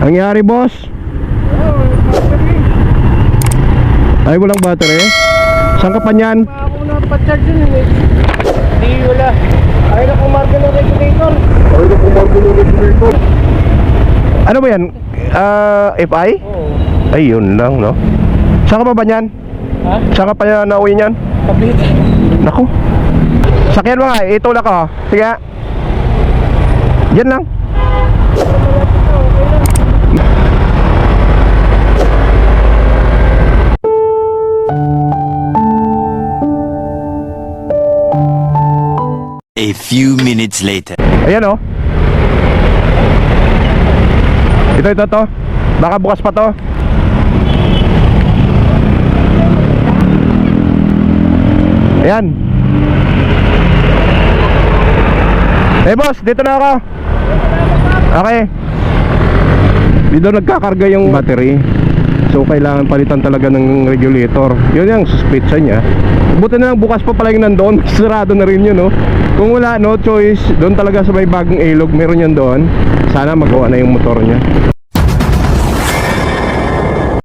Nangyari, boss? Ay, walang battery? Saan ka pa niyan? Ako na pa-charge yun eh. Hindi, wala. Ayaw na kumarga ng regulator. Ano ba yan? FI? Oo. Ay, yun lang, no? Saan ka pa ba niyan? Ha? Saan ka pa nauwi niyan? Kabit. Naku. Sakyan mo nga, itulak ko. Sige. Yan lang. A few minutes later. Ayan, oh. Ito to. Baka bukas pa to. Ayan. Eh, boss, dito na ako. Okay. Dito nagkakarga yung battery. So kailangan palitan talaga ng regulator. Yun yung suspicion niya. Buti na lang bukas pa pala yung nandoon. Sarado na rin yun, no? Kung wala, no choice. Doon talaga sa may bagong ilog, meron yan doon. Sana magawa na yung motor niya.